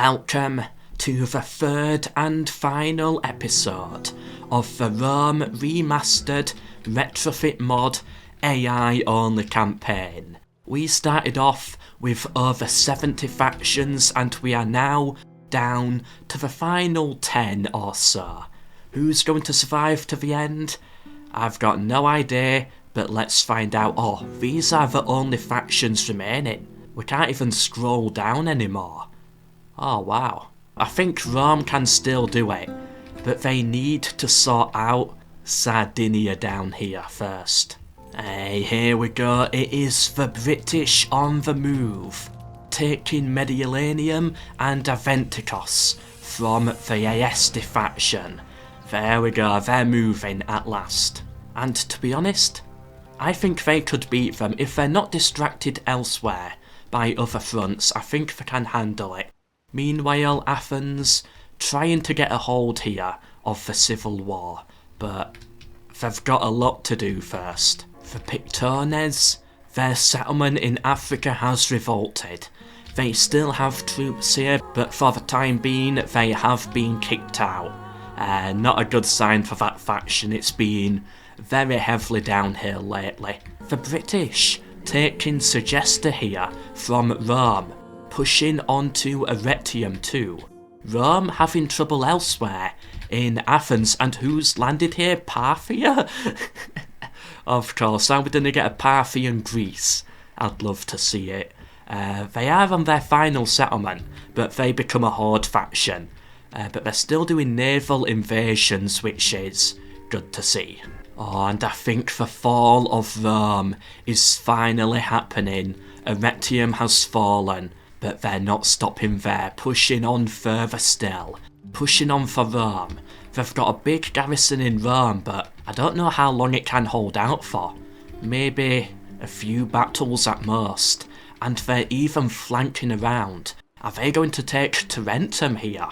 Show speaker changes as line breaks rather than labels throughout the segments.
Welcome to the third and final episode of the Rome Remastered Retrofit Mod AI Only campaign. We started off with over 70 factions and we are now down to the final 10 or so. Who's going to survive to the end? I've got no idea, but let's find out. Oh, these are the only factions remaining. We can't even scroll down anymore. Oh wow. I think Rome can still do it, but they need to sort out Sardinia down here first. Hey, here we go. It is the British on the move, taking Mediolanum and Aventicos from the Aesti faction. There we go, they're moving at last. And to be honest, I think they could beat them if they're not distracted elsewhere by other fronts. I think they can handle it. Meanwhile, Athens trying to get a hold here of the civil war, but they've got a lot to do first. The Pictones, their settlement in Africa has revolted. They still have troops here, but for the time being they have been kicked out. Not a good sign for that faction. It's been very heavily downhill lately. The British taking Segesta here from Rome, pushing onto Arretium too. Rome having trouble elsewhere in Athens, and who's landed here? Parthia? Of course, are we going to get a Parthian Greece? I'd love to see it. They are on their final settlement, but they become a horde faction. But they're still doing naval invasions, which is good to see. Oh, and I think the fall of Rome is finally happening. Arretium has fallen, but they're not stopping there, pushing on further still. Pushing on for Rome. They've got a big garrison in Rome, but I don't know how long it can hold out for. Maybe a few battles at most. And they're even flanking around. Are they going to take Tarentum here?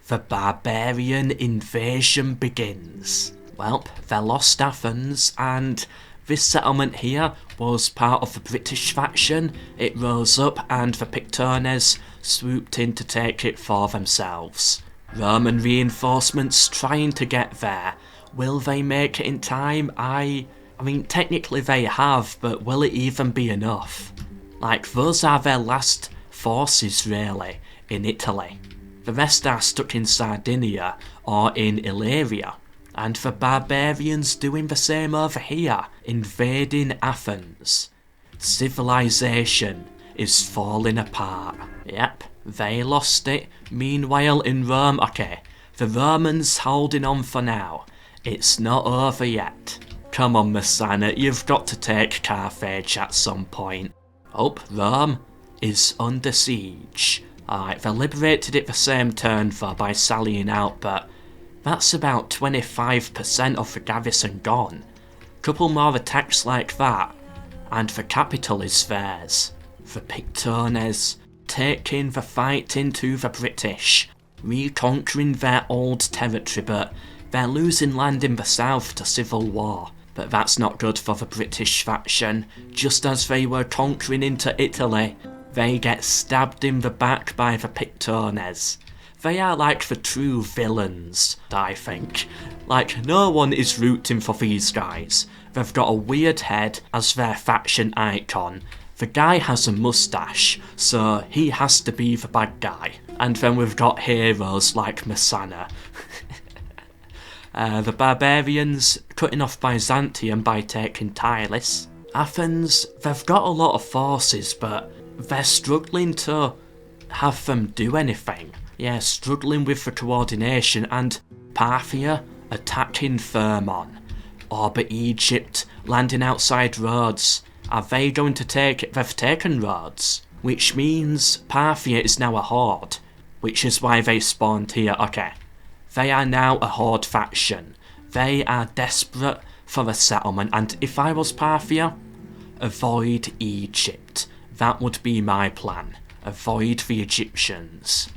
The Barbarian Invasion begins. Well, they lost Athens, and this settlement here was part of the British faction. It rose up and the Pictones swooped in to take it for themselves. Roman reinforcements trying to get there. Will they make it in time? I mean, technically they have, but will it even be enough? Like, those are their last forces really in Italy. The rest are stuck in Sardinia or in Illyria. And the barbarians doing the same over here, invading Athens. Civilization is falling apart. Yep, they lost it. Meanwhile in Rome, okay, the Romans holding on for now. It's not over yet. Come on, Messana, you've got to take Carthage at some point. Oh, Rome is under siege. Alright, they liberated it the same turn though by sallying out, but that's about 25% of the garrison gone. Couple more attacks like that, and the capital is theirs. The Pictones taking the fight into the British, reconquering their old territory, but they're losing land in the south to civil war. But that's not good for the British faction. Just as they were conquering into Italy, they get stabbed in the back by the Pictones. They are like the true villains, I think. Like, no one is rooting for these guys. They've got a weird head as their faction icon. The guy has a moustache, so he has to be the bad guy. And then we've got heroes like Messana. The barbarians cutting off Byzantium by taking Tylis. Athens, they've got a lot of forces, but they're struggling to have them do anything. Yeah, struggling with the coordination, and Parthia attacking Thermon. But Egypt landing outside Rhodes. Are they going to take it? They've taken Rhodes, which means Parthia is now a horde, which is why they spawned here. Okay, they are now a horde faction. They are desperate for a settlement, and if I was Parthia, avoid Egypt. That would be my plan. Avoid the Egyptians.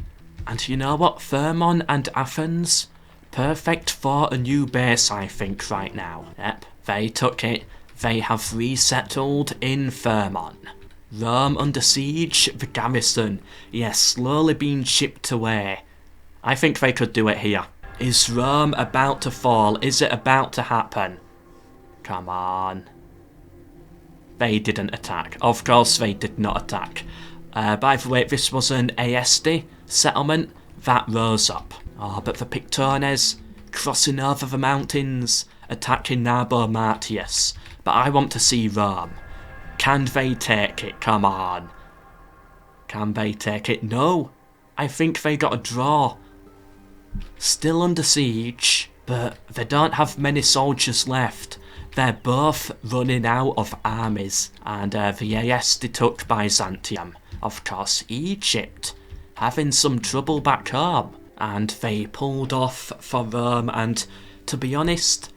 And you know what? Thermon and Athens, perfect for a new base, I think, right now. Yep, they took it. They have resettled in Thermon. Rome under siege, the garrison, yes, slowly being chipped away. I think they could do it here. Is Rome about to fall? Is it about to happen? Come on. They didn't attack. Of course they did not attack. By the way, this was an ASD settlement that rose up. Oh, but the Pictones crossing over the mountains, attacking Narbor Martius. But I want to see Rome. Can they take it? Come on. Can they take it? No. I think they got a draw. Still under siege, but they don't have many soldiers left. They're both running out of armies, and the ASD took Byzantium. Of course, Egypt having some trouble back home, and they pulled off for Rome, and to be honest,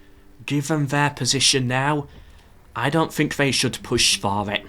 given their position now, I don't think they should push for it.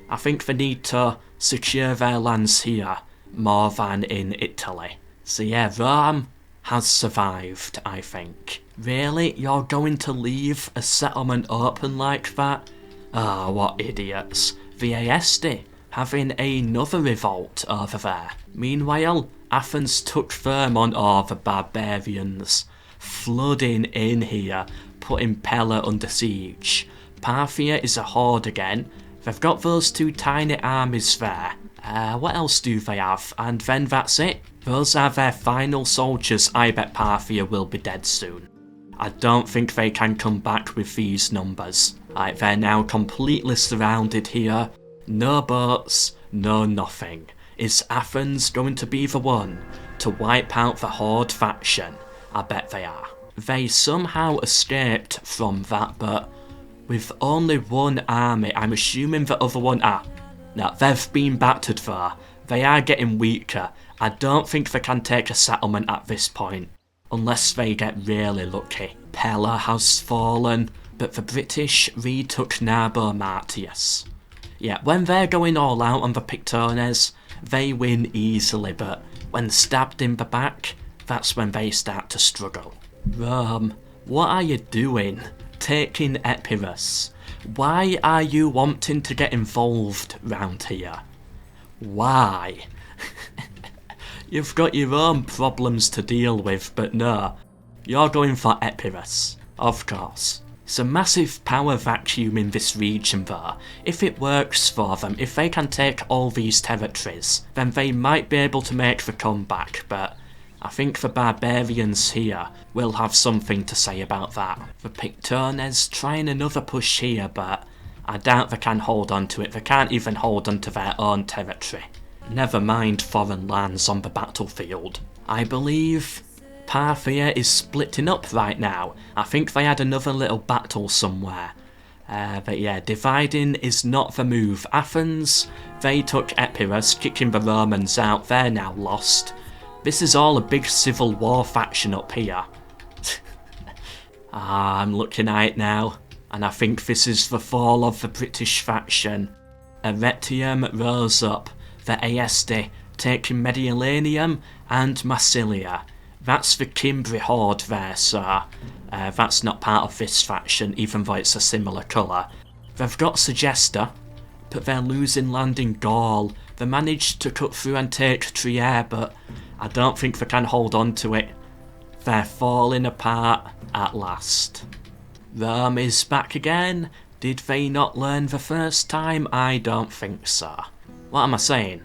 I think they need to secure their lands here more than in Italy. So yeah, Rome has survived, I think. Really? You're going to leave a settlement open like that? Ah, what idiots. The ASD having another revolt over there. Meanwhile, Athens took firm on all the barbarians, flooding in here, putting Pella under siege. Parthia is a horde again. They've got those two tiny armies there. What else do they have? And then that's it. Those are their final soldiers. I bet Parthia will be dead soon. I don't think they can come back with these numbers. They're now completely surrounded here. No boats, no nothing. Is Athens going to be the one to wipe out the Horde faction? I bet they are. They somehow escaped from that, but with only one army, I'm assuming the other one now, they've been battered though. They are getting weaker. I don't think they can take a settlement at this point, unless they get really lucky. Pella has fallen, but the British retook Narbor Martius. Yeah, when they're going all out on the Pictones, they win easily, but when stabbed in the back, that's when they start to struggle. Rome, what are you doing? Taking Epirus. Why are you wanting to get involved round here? Why? You've got your own problems to deal with, but no. You're going for Epirus, of course. It's a massive power vacuum in this region though. If it works for them, if they can take all these territories, then they might be able to make the comeback, but I think the barbarians here will have something to say about that. The Pictones trying another push here, but I doubt they can hold on to it. They can't even hold on to their own territory. Never mind foreign lands on the battlefield. I believe Parthia is splitting up right now. I think they had another little battle somewhere. But yeah, dividing is not the move. Athens, they took Epirus, kicking the Romans out. They're now lost. This is all a big civil war faction up here. I'm looking at it now, and I think this is the fall of the British faction. Arretium rose up, the ASD taking Mediolanum and Massilia. That's the Cimbri horde there, so that's not part of this faction, even though it's a similar colour. They've got Segesta, but they're losing land in Gaul. They managed to cut through and take Trier, but I don't think they can hold on to it. They're falling apart at last. Rome is back again. Did they not learn the first time? I don't think so. What am I saying?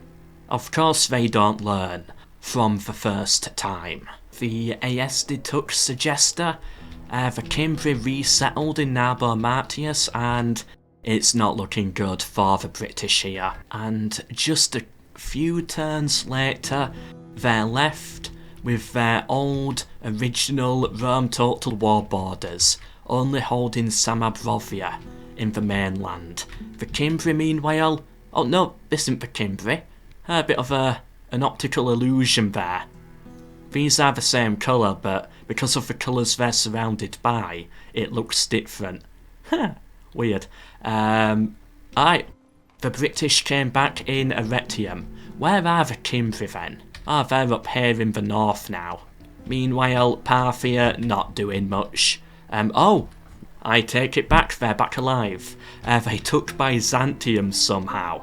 Of course they don't learn from the first time. The ASD took Segesta, the Cimbri resettled in Narbor Martius, and it's not looking good for the British here. And just a few turns later, they're left with their old, original Rome Total War borders, only holding Samabrovia in the mainland. The Cimbri, meanwhile... Oh no, this isn't the Cimbri. A bit of an optical illusion there. These are the same colour, but because of the colours they're surrounded by, it looks different. Huh, weird. The British came back in Arretium. Where are the Cimbri then? Oh, they're up here in the north now. Meanwhile, Parthia not doing much. Oh, I take it back, they're back alive. They took Byzantium somehow.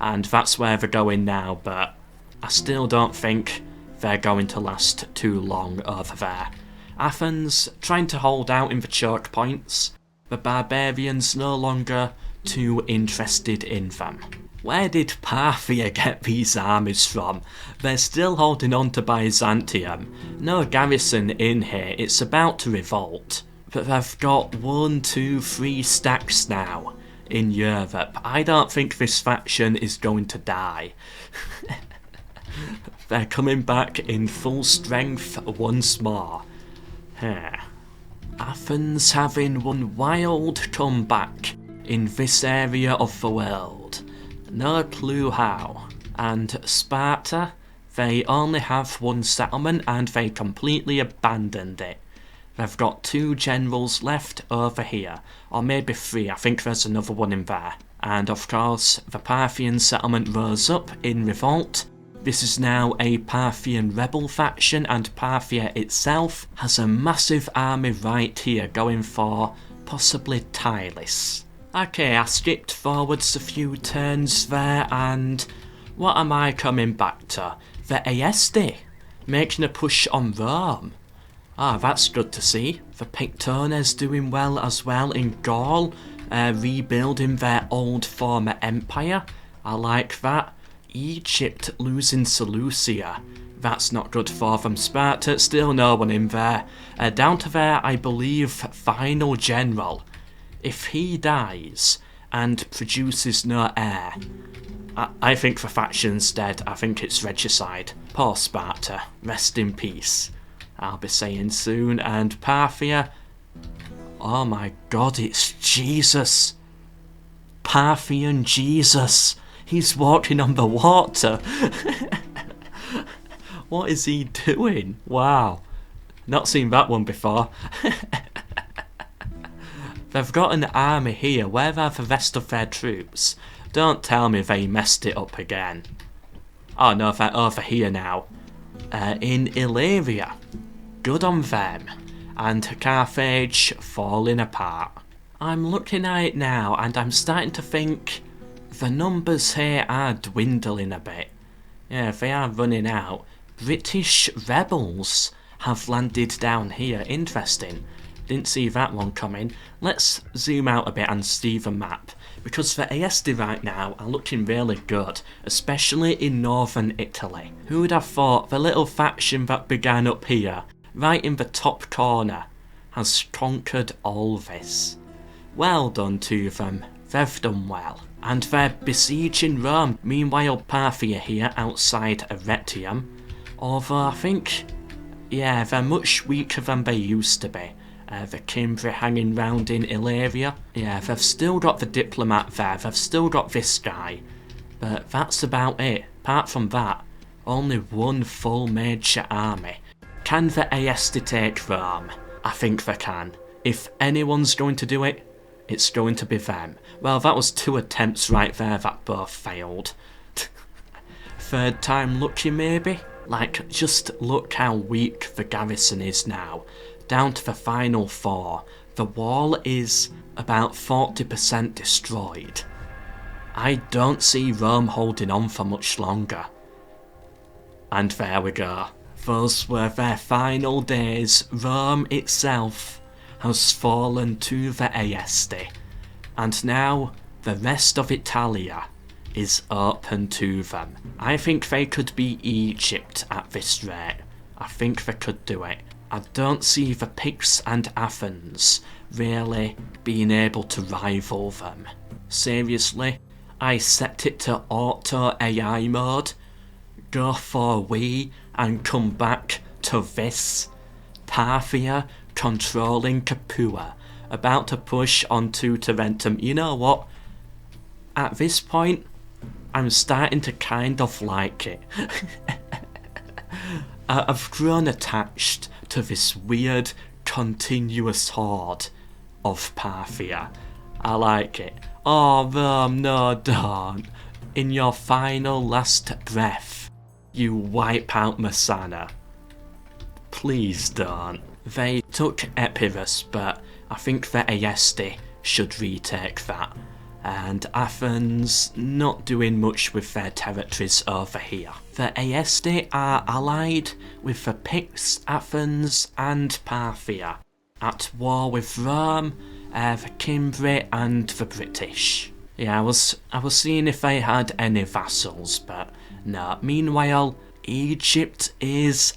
and that's where they're going now, but I still don't think they're going to last too long over there. Athens trying to hold out in the choke points, the barbarians no longer too interested in them. Where did Parthia get these armies from? They're still holding on to Byzantium. No garrison in here, it's about to revolt. But they've got 1, 2, 3 stacks now in Europe. I don't think this faction is going to die. They're coming back in full strength once more. Athens having one wild comeback in this area of the world. No clue how. And Sparta, they only have one settlement and they completely abandoned it. They've got 2 generals left over here, or maybe 3, I think there's another one in there. And of course, the Parthian settlement rose up in revolt. This is now a Parthian rebel faction, and Parthia itself has a massive army right here going for possibly Tylis. Okay, I skipped forwards a few turns there, and what am I coming back to? The Aesti, making a push on Rome. Ah, that's good to see. The Pictones doing well as well in Gaul, rebuilding their old former empire. I like that. Egypt losing Seleucia. That's not good for them. Sparta, still no one in there. Down to their, I believe, final general. If he dies and produces no heir, I think the faction's dead. I think it's regicide. Poor Sparta. Rest in peace. I'll be saying soon. And Parthia. Oh my god, it's Jesus. Parthian Jesus. He's walking on the water. What is he doing? Wow. Not seen that one before. They've got an army here. Where are the rest of their troops? Don't tell me they messed it up again. Oh no, they're over here now. In Illyria. Good on them. And Carthage falling apart. I'm looking at it now and I'm starting to think the numbers here are dwindling a bit. Yeah, they are running out. British rebels have landed down here. Interesting. Didn't see that one coming. Let's zoom out a bit and see the map, because the Aesti right now are looking really good, especially in northern Italy. Who would have thought the little faction that began up here, right in the top corner, has conquered all this? Well done to them. They've done well. And they're besieging Rome. Meanwhile, Parthia here outside Arretium. Although I think, yeah, they're much weaker than they used to be. The Cimbri hanging round in Illyria. Yeah, they've still got the diplomat there, they've still got this guy. But that's about it. Apart from that, only one full major army. Can the Aesti take Rome? I think they can. If anyone's going to do it, it's going to be them. Well, that was 2 attempts right there that both failed. 3rd time lucky maybe? Like, just look how weak the garrison is now. Down to the final 4. The wall is about 40% destroyed. I don't see Rome holding on for much longer. And there we go. Those were their final days. Rome itself has fallen to the Aesti. And now the rest of Italia is open to them. I think they could be Egypt at this rate. I think they could do it. I don't see the Picts and Athens really being able to rival them. Seriously, I set it to auto AI mode, go for we, and come back to this. Parthia controlling Capua, about to push onto Tarentum. You know what? At this point, I'm starting to kind of like it. I've grown attached to this weird, continuous horde of Parthia. I like it. Oh, Rome, no, don't. In your final last breath, you wipe out Messana. Please don't. They took Epirus, but I think the Aesti should retake that. and Athens not doing much with their territories over here. The Aesti are allied with the Picts, Athens and Parthia, at war with Rome, the Cimbri and the British. Yeah, I was seeing if they had any vassals, but no. Meanwhile, Egypt is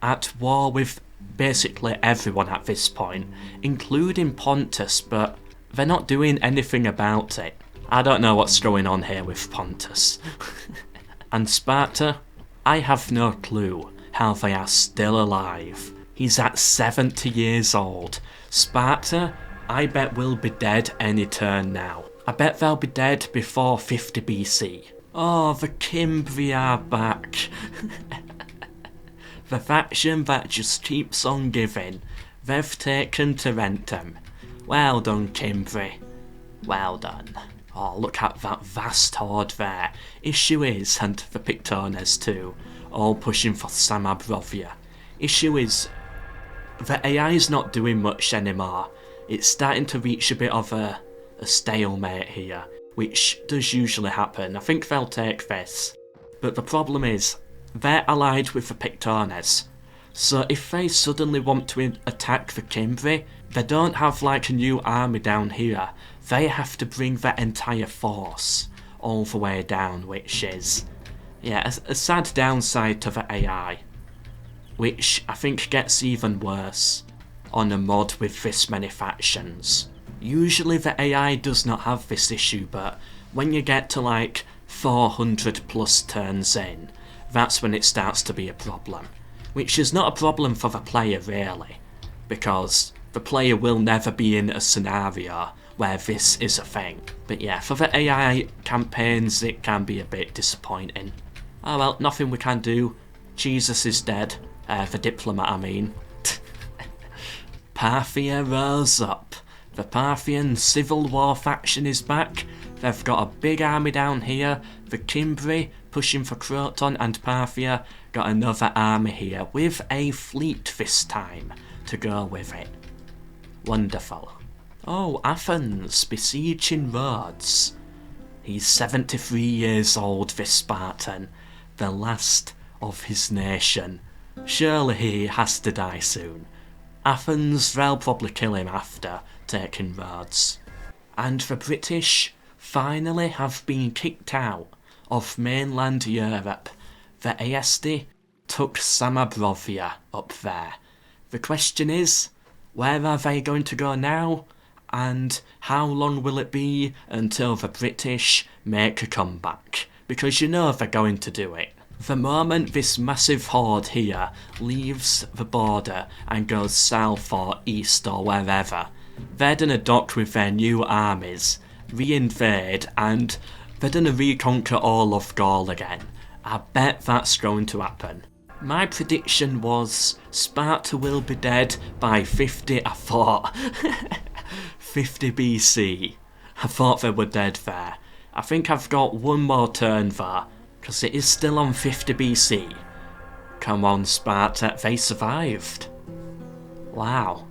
at war with basically everyone at this point, including Pontus, but they're not doing anything about it. I don't know what's going on here with Pontus. And Sparta, I have no clue how they are still alive. He's at 70 years old. Sparta, I bet will be dead any turn now. I bet they'll be dead before 50 BC. Oh, the Cimbri are back. The faction that just keeps on giving. They've taken Tarentum. Well done, Cimbri. Well done. Oh, look at that vast horde there. Issue is, and the Pictones too, all pushing for Samabrovia. Issue is, the AI is not doing much anymore. It's starting to reach a bit of a stalemate here, which does usually happen. I think they'll take this. But the problem is, they're allied with the Pictones. So if they suddenly want to attack the Cimbri, they don't have like a new army down here. They have to bring their entire force all the way down, which is, yeah, a sad downside to the AI. Which I think gets even worse on a mod with this many factions. Usually the AI does not have this issue, but when you get to like 400 plus turns in, that's when it starts to be a problem. Which is not a problem for the player really, because the player will never be in a scenario where this is a thing. But yeah, for the AI campaigns it can be a bit disappointing. Oh well, nothing we can do. Jesus is dead. The diplomat I mean. Parthia rose up. The Parthian Civil War faction is back. They've got a big army down here. The Cimbri pushing for Croton, and Parthia got another army here with a fleet this time to go with it. Wonderful. Oh, Athens besieging Rhodes. He's 73 years old, this Spartan, the last of his nation. Surely he has to die soon. Athens, they'll probably kill him after taking Rhodes. And the British finally have been kicked out of mainland Europe. The Aesti took Samabrovia up there. The question is, where are they going to go now? And how long will it be until the British make a comeback? Because you know they're going to do it. The moment this massive horde here leaves the border and goes south or east or wherever, they're gonna dock with their new armies, re-invade, and they're gonna reconquer all of Gaul again. I bet that's going to happen. My prediction was Sparta will be dead by 50, I thought. 50 BC. I thought they were dead there. I think I've got one more turn there, because it is still on 50 BC. Come on, Sparta, they survived. Wow.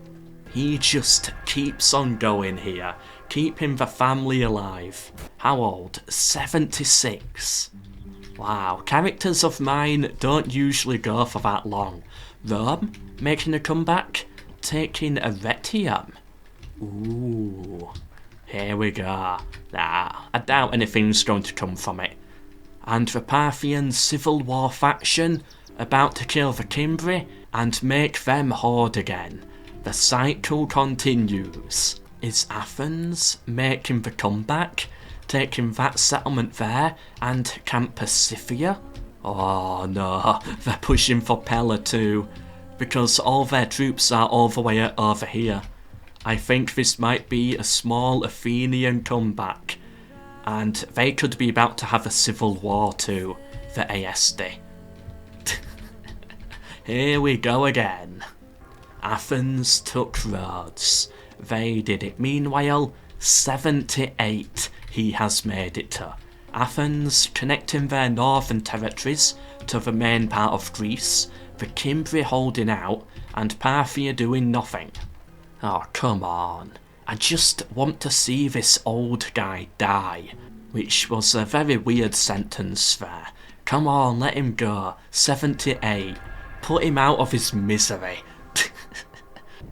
He just keeps on going here, keeping the family alive. How old? 76. Wow, characters of mine don't usually go for that long. Rome, making a comeback, taking Arretium. Ooh, here we go. Nah, I doubt anything's going to come from it. And the Parthian Civil War faction, about to kill the Cimbri and make them horde again. The cycle continues. Is Athens making the comeback? Taking that settlement there and Camp Paciphia? Oh no, they're pushing for Pella too, because all their troops are all the way over here. I think this might be a small Athenian comeback, and they could be about to have a civil war too, the Aesti. Here we go again. Athens took Rhodes. They did it. Meanwhile, 78 he has made it to. Athens connecting their northern territories to the main part of Greece, the Cimbri holding out, and Parthia doing nothing. Oh, come on. I just want to see this old guy die. Which was a very weird sentence there. Come on, let him go. 78. Put him out of his misery.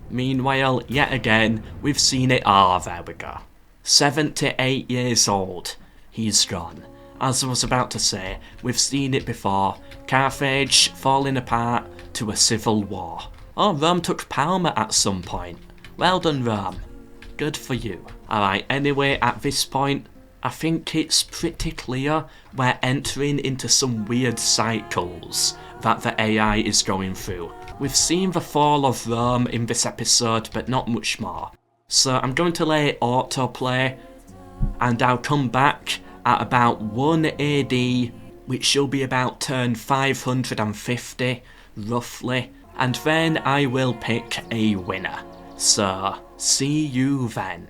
Meanwhile, yet again, we've seen it. There we go. 78 years old. He's gone. As I was about to say, we've seen it before. Carthage falling apart to a civil war. Oh, Rome took Palma at some point. Well done, Rome. Good for you. Alright, anyway, at this point, I think it's pretty clear we're entering into some weird cycles that the AI is going through. We've seen the fall of Rome in this episode, but not much more. So I'm going to let it autoplay, and I'll come back at about 1 AD, which will be about turn 550, roughly, and then I will pick a winner. So, see you then.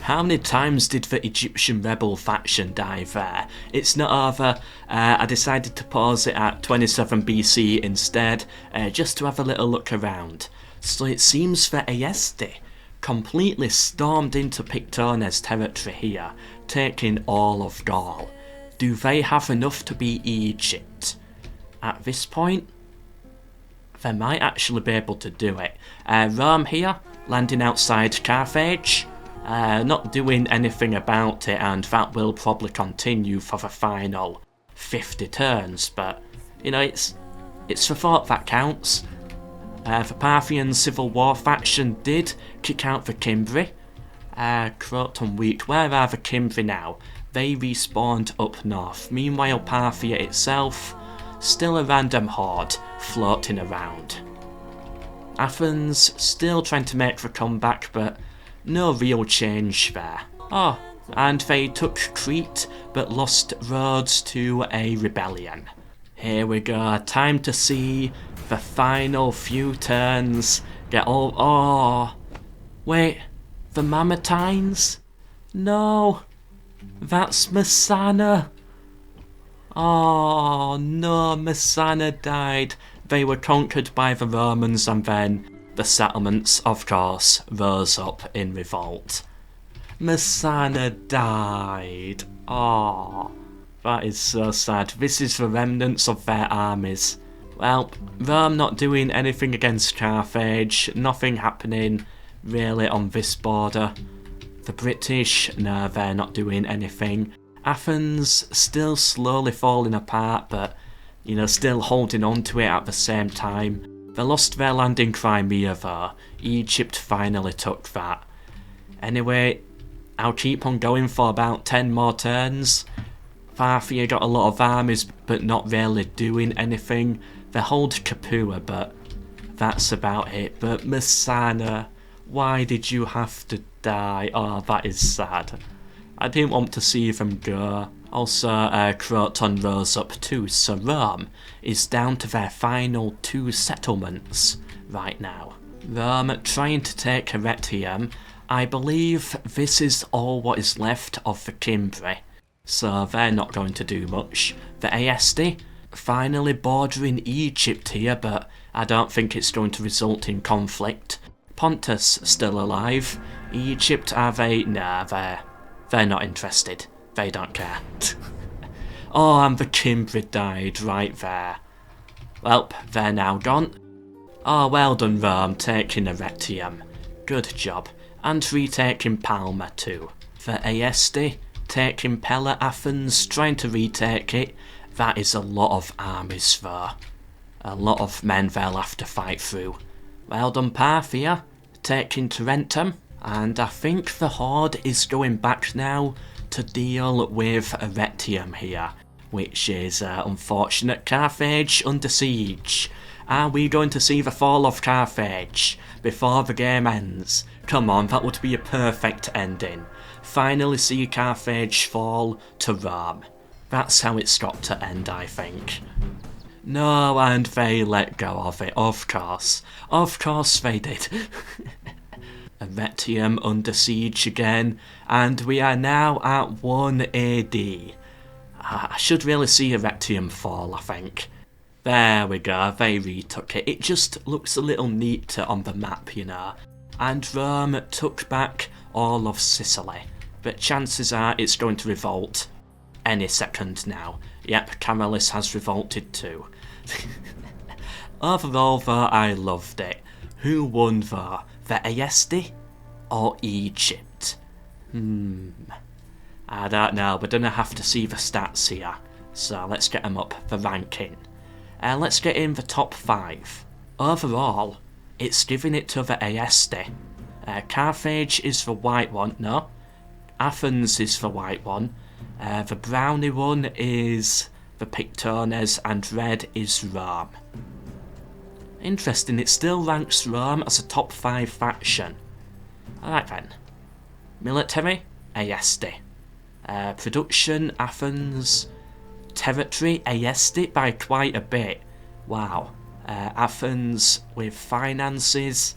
How many times did the Egyptian rebel faction die there? It's not over. I decided to pause it at 27 BC instead, just to have a little look around. So it seems that Ayesti completely stormed into Pictones territory here, taking all of Gaul. Do they have enough to beat Egypt? At this point, they might actually be able to do it. Rome here, landing outside Carthage. Not doing anything about it, and that will probably continue for the final 50 turns, but, you know, it's the thought that counts. The Parthian Civil War faction did kick out the Cimbri. Croton Wheat, where are the Cimbri now? They respawned up north. Meanwhile, Parthia itself, still a random horde floating around. Athens, still trying to make the comeback, but no real change there. Oh, and they took Crete, but lost Rhodes to a rebellion. Here we go, time to see the final few turns get all... Oh, wait, the Mamertines? No, that's Messana. Oh no, Messana died. They were conquered by the Romans, and then the settlements, of course, rose up in revolt. Messana died. Oh, that is so sad. This is the remnants of their armies. Well, Rome not doing anything against Carthage, nothing happening really on this border. The British, no, they're not doing anything. Athens still slowly falling apart, but, you know, still holding on to it at the same time. They lost their land in Crimea though. Egypt finally took that. Anyway, I'll keep on going for about 10 more turns. Parthia got a lot of armies, but not really doing anything. They hold Capua, but that's about it. But Messana, why did you have to die? Oh, that is sad. I didn't want to see them go. Also, Croton rose up too, so Rome is down to their final 2 settlements right now. Rome trying to take Heretium. I believe this is all what is left of the Cimbri, so they're not going to do much. The Ayesti finally bordering Egypt here, but I don't think it's going to result in conflict. Pontus still alive. Egypt, are they? Nah, they're not interested. They don't care. Oh, and the Cimbri died right there. Well, they're now gone. Oh, well done Rome, taking Heretium. Good job. And retaking Palma too. The Ayesti taking Pella Athens, trying to retake it. That is a lot of armies though. A lot of men they'll have to fight through. Well done Parthia, taking Tarentum. And I think the Horde is going back now to deal with Heretium here, which is unfortunate. Carthage under siege. Are we going to see the fall of Carthage before the game ends? Come on, that would be a perfect ending. Finally see Carthage fall to Rome. That's how it's got to end, I think. No, and they let go of it, of course. Of course they did. Heretium under siege again, and we are now at 1 AD. I should really see Heretium fall, I think. There we go, they retook it. It just looks a little neater on the map, you know. And Rome took back all of Sicily, but chances are it's going to revolt any second now. Yep, Camillus has revolted too. Overall though, I loved it. Who won though? The Aesti or Egypt? I don't know, we're gonna have to see the stats here. So let's get them up, the ranking. Let's get in the top 5. Overall, it's giving it to the Aesti. Carthage is the white one, no. Athens is the white one. The brownie one is the Pictones, and red is Rome. Interesting, it still ranks Rome as a top 5 faction. Alright then. Military, Aesti. Production, Athens. Territory, Aesti by quite a bit. Wow. Athens with finances.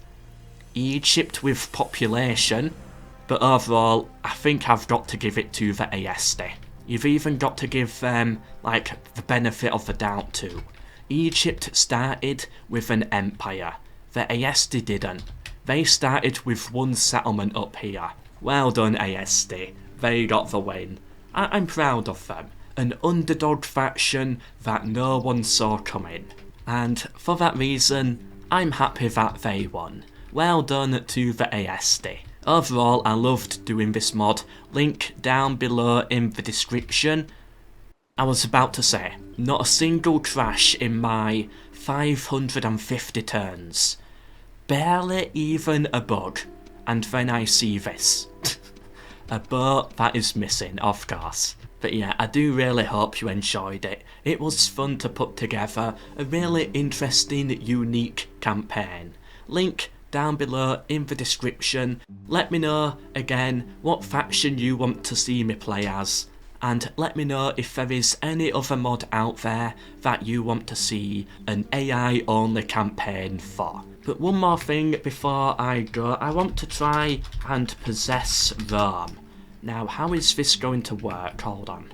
Egypt with population. But overall, I think I've got to give it to the Aesti. You've even got to give them, like, the benefit of the doubt too. Egypt started with an empire. The Aesti didn't. They started with one settlement up here. Well done, Aesti. They got the win. I'm proud of them. An underdog faction that no one saw coming. And for that reason, I'm happy that they won. Well done to the Aesti. Overall, I loved doing this mod. Link down below in the description. I was about to say, not a single crash in my 550 turns. Barely even a bug. And then I see this. A boat that is missing, of course. But yeah, I do really hope you enjoyed it. It was fun to put together a really interesting, unique campaign. Link down below in the description. Let me know, again, what faction you want to see me play as. And let me know if there is any other mod out there that you want to see an AI only campaign for. But one more thing before I go, I want to try and possess Rome. Now, how is this going to work? Hold on.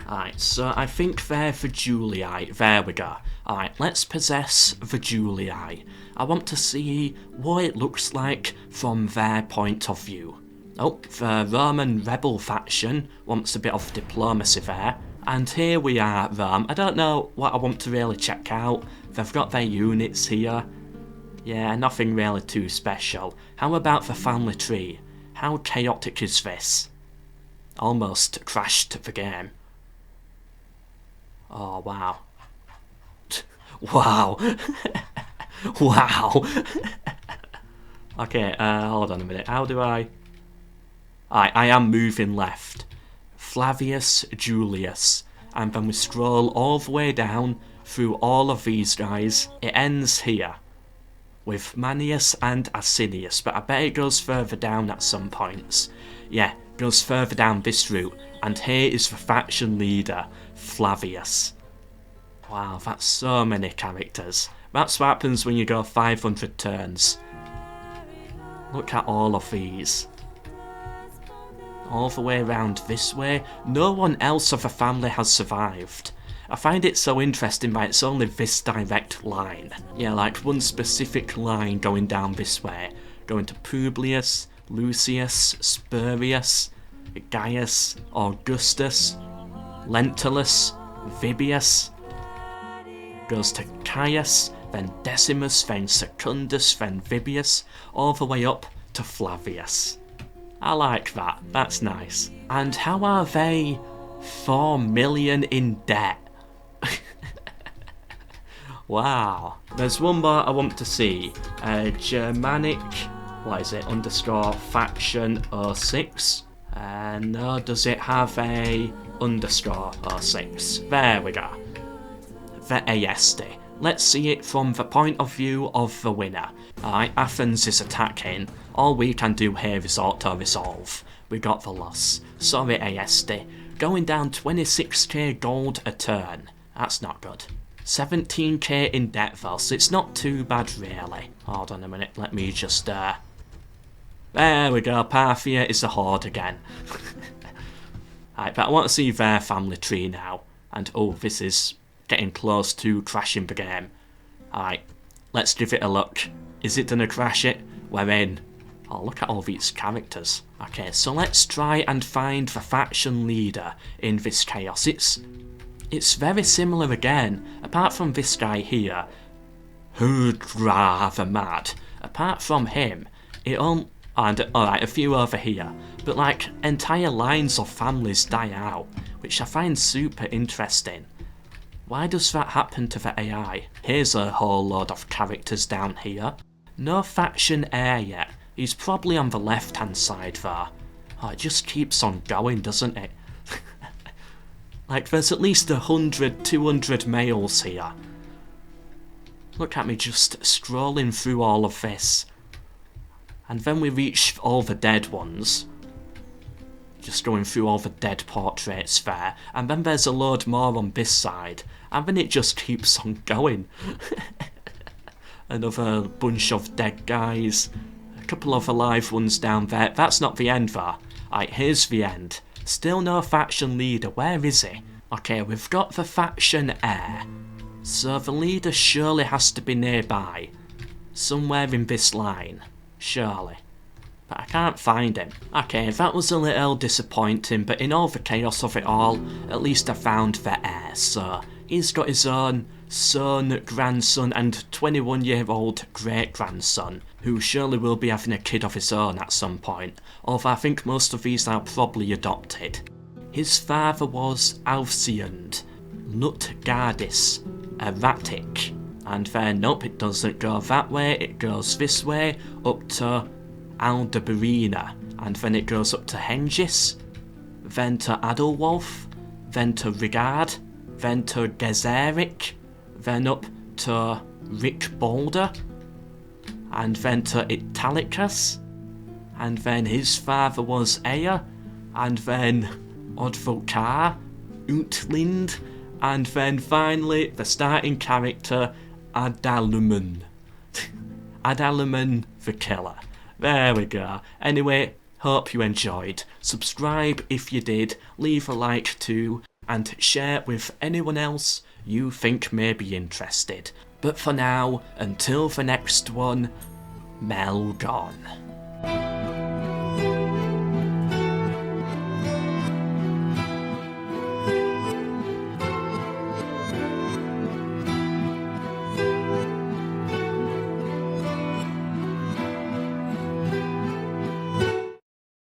Alright, so I think they're the Julii. There we go. Alright, let's possess the Julii. I want to see what it looks like from their point of view. Oh, the Roman rebel faction wants a bit of diplomacy there. And here we are, Rome. I don't know what I want to really check out. They've got their units here. Yeah, nothing really too special. How about the family tree? How chaotic is this? Almost crashed the game. Oh, wow. Wow. Wow. Okay, hold on a minute. How do I... I am moving left. Flavius Julius. And then we scroll all the way down through all of these guys. It ends here. With Manius and Asinius, but I bet it goes further down at some points. Yeah, goes further down this route, and here is the faction leader, Flavius. Wow, that's so many characters. That's what happens when you go 500 turns. Look at all of these. All the way around this way, no one else of the family has survived. I find it so interesting that it's only this direct line. Yeah, like one specific line going down this way. Going to Publius, Lucius, Spurius, Gaius, Augustus, Lentulus, Vibius. Goes to Caius, then Decimus, then Secundus, then Vibius, all the way up to Flavius. I like that, that's nice. And how are they 4 million in debt? Wow. There's one more I want to see. Germanic, what is it, underscore faction 06. No, does it have a underscore 06? There we go. The Aesti. Let's see it from the point of view of the winner. Alright, Athens is attacking. All we can do here is auto-resolve. We got the loss. Sorry, Aesti. Going down 26k gold a turn. That's not good. 17k in debt though, so it's not too bad really. Hold on a minute, let me just there we go, Parthia is a horde again. Right, but I want to see their family tree now. And oh, this is getting close to crashing the game. Alright, let's give it a look. Is it gonna crash it? We're in. Oh, look at all these characters. Okay, so let's try and find the faction leader in this chaos. It's very similar again, apart from this guy here, who'd rather mad. Apart from him, and alright, a few over here, but like entire lines of families die out, which I find super interesting. Why does that happen to the AI? Here's a whole load of characters down here. No faction heir yet. He's probably on the left hand side there. Oh, it just keeps on going, doesn't it? Like there's at least 100, 200 males here. Look at me just scrolling through all of this. And then we reach all the dead ones. Just going through all the dead portraits there. And then there's a load more on this side. And then it just keeps on going. Another bunch of dead guys. A couple of alive ones down there. That's not the end there. Right, here's the end. Still no faction leader. Where is he? Okay, we've got the faction heir. So the leader surely has to be nearby. Somewhere in this line. Surely. But I can't find him. Okay, that was a little disappointing, but in all the chaos of it all, at least I found the heir. So he's got his own son, grandson, and 21-year-old great-grandson, who surely will be having a kid of his own at some point, although I think most of these are probably adopted. His father was Alcyon, Nutgardis, Erratic, and then nope, it doesn't go that way, it goes this way, up to Aldebarina, and then it goes up to Hengis, then to Adelwolf, then to Rigard, then to Gezeric, then up to Rick Boulder, and then to Italicus, and then his father was Ea, and then Odvokar, Utlind, and then finally the starting character, Adalumen. Adalumen the Killer. There we go. Anyway, hope you enjoyed. Subscribe if you did, leave a like too, and share with anyone else you think may be interested. But for now, until the next one, MELKOR.